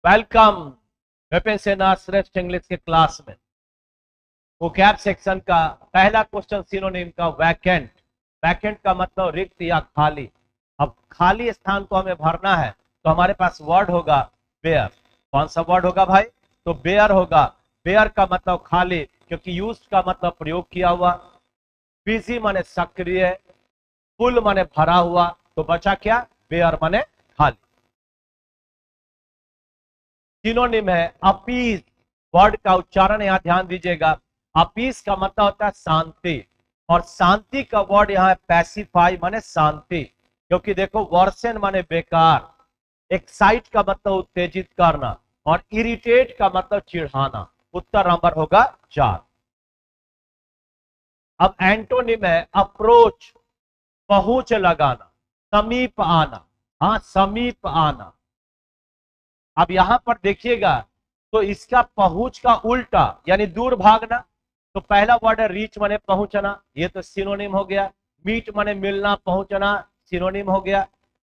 Welcome Vipin सेना श्रेष्ठ English के क्लास में। वोकैब सेक्शन का पहला क्वेश्चन सिनोनिम का वैकेंट। वैकेंट का मतलब रिक्त या खाली। अब खाली स्थान को हमें भरना है तो हमारे पास वर्ड होगा बेयर। कौन सा वर्ड होगा भाई? तो बेयर होगा। बेयर का मतलब खाली, क्योंकि यूज का मतलब प्रयोग किया हुआ। बिजी माने सक्रिय, फुल माने भरा हुआ, तो बचा क्या? बेयर माने खाली। सिनोनिम है अपीस। वर्ड का उच्चारण यहां ध्यान दीजिएगा। अपीस का मतलब होता है शांति, और शांति का वर्ड यहाँ है पैसिफाई माने शांति। क्योंकि देखो वर्सन माने बेकार, एक्साइट का मतलब उत्तेजित करना, और इरिटेट का मतलब चिढ़ाना। उत्तर नंबर होगा 4। अब एंटोनिम है अप्रोच, पहुंच लगाना, समीप आना। हाँ, समीप आना। अब यहां पर देखिएगा तो इसका पहुंच का उल्टा यानी दूर भागना। तो पहला वर्ड है रीच माने पहुंचना, ये तो सिनोनिम हो गया। मीट माने मिलना, पहुंचना, सिनोनिम हो गया।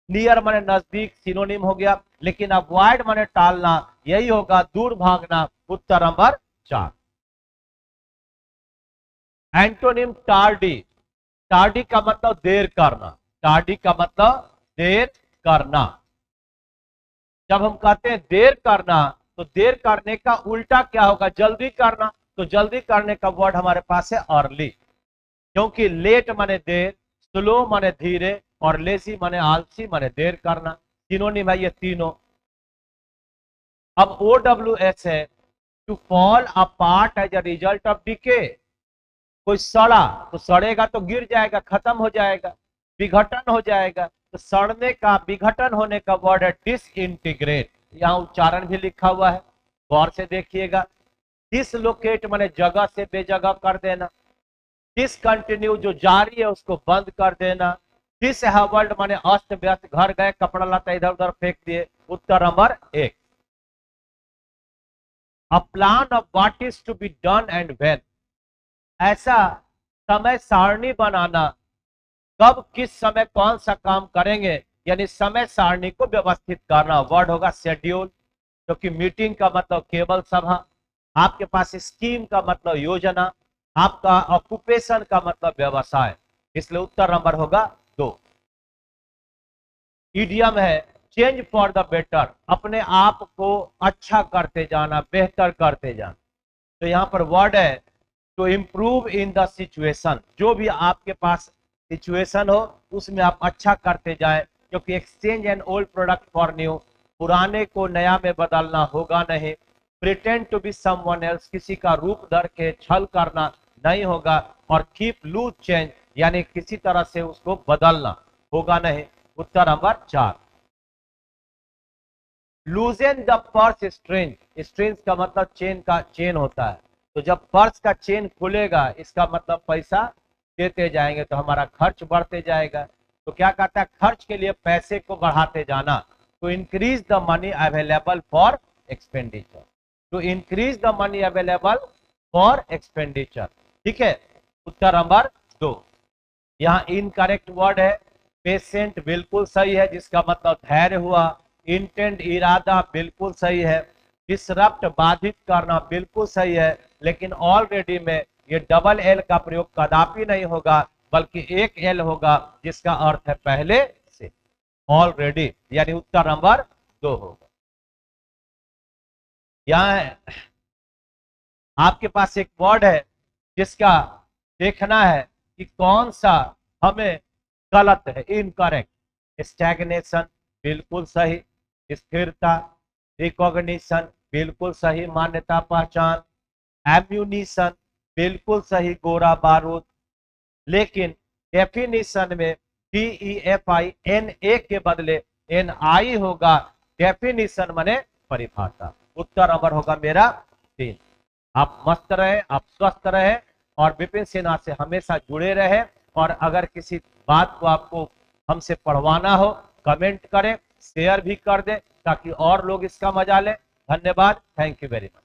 नियर माने नजदीक, सिनोनिम हो गया। लेकिन अवॉइड माने टालना, यही होगा दूर भागना। उत्तर नंबर 4। Antonym tardy. टार्डी का मतलब देर करना। टार्डी का मतलब देर करना। जब हम कहते हैं देर करना तो देर करने का उल्टा क्या होगा? जल्दी करना। तो जल्दी करने का वर्ड हमारे पास है अर्ली। क्योंकि लेट माने देर, स्लो माने धीरे, और लेजी माने आलसी माने देर करना। सिनोनिम है ये तीनों। अब OWS है to fall apart as a result of decay. कोई सड़ा तो सड़ेगा तो गिर जाएगा, खत्म हो जाएगा, विघटन हो जाएगा। तो सड़ने का, विघटन होने का वर्ड है डिसइंटीग्रेट। यहाँ उच्चारण भी लिखा हुआ है, गौर से देखिएगा। डिसलोकेट माने जगह से बेजगह कर देना। डिसकंटिन्यू जो जारी है उसको बंद कर देना। डिसहेबल्ड माने अस्त व्यस्त, घर गए कपड़ा लता इधर उधर फेंक दिए। उत्तर नंबर 1। A plan of what is to be done and when. ऐसा समय सारणी बनाना, कब किस समय कौन सा काम करेंगे, यानी समय सारणी को व्यवस्थित करना। वर्ड होगा शेड्यूल, क्योंकि मीटिंग का मतलब केवल सभा। आपके पास स्कीम का मतलब योजना। आपका ऑक्यूपेशन का मतलब व्यवसाय। इसलिए उत्तर नंबर होगा 2। इडियम है चेंज फॉर द बेटर, अपने आप को अच्छा करते जाना, बेहतर करते जाना। तो यहां पर वर्ड है to improve in the situation. जो भी आपके पास सिचुएशन हो उसमें आप अच्छा करते जाएं, क्योंकि exchange an old product for new, पुराने को नया में बदलना होगा नहीं। Pretend to be someone else, किसी का रूप धर के छल करना नहीं होगा। और कीप लूज चेंज, यानी किसी तरह से उसको बदलना होगा नहीं। उत्तर नंबर 4। Loosen the purse string. String का मतलब चेन का, चेन होता है। तो जब पर्स का चेन खुलेगा इसका मतलब पैसा देते जाएंगे तो हमारा खर्च बढ़ते जाएगा। तो क्या कहता है? खर्च के लिए पैसे को बढ़ाते जाना। To increase the money available for expenditure. To increase the money available for expenditure. ठीक है, उत्तर नंबर 2। यहाँ इनकरेक्ट वर्ड है पेशेंट, बिल्कुल सही है, जिसका मतलब धैर्य हुआ। इंटेंट इरादा बिल्कुल सही है। डिसरप्ट बाधित करना बिल्कुल सही है। लेकिन ऑलरेडी में ये डबल एल का प्रयोग कदापि नहीं होगा, बल्कि एक एल होगा, जिसका अर्थ है पहले से। ऑलरेडी यानी उत्तर नंबर 2 होगा। यहां आपके पास एक वर्ड है जिसका देखना है कि कौन सा हमें गलत है, इनकरेक्ट। स्टैग्नेशन बिल्कुल सही। स्थिरता, रिकॉग्निशन बिल्कुल सही, मान्यता पहचान। एम्यूनिशन बिल्कुल सही, गोरा बारूद। लेकिन डेफिनेशन में DEFINA के बदले NI होगा। डेफिनेशन माने परिभाषा। उत्तर नंबर होगा मेरा 3। आप मस्त रहे, आप स्वस्थ रहे, और विपिन सेना से हमेशा जुड़े रहे। और अगर किसी बात को आपको हमसे पढ़वाना हो, कमेंट करें, शेयर भी कर दें, ताकि और लोग इसका मजा लें। धन्यवाद। Thank you very much.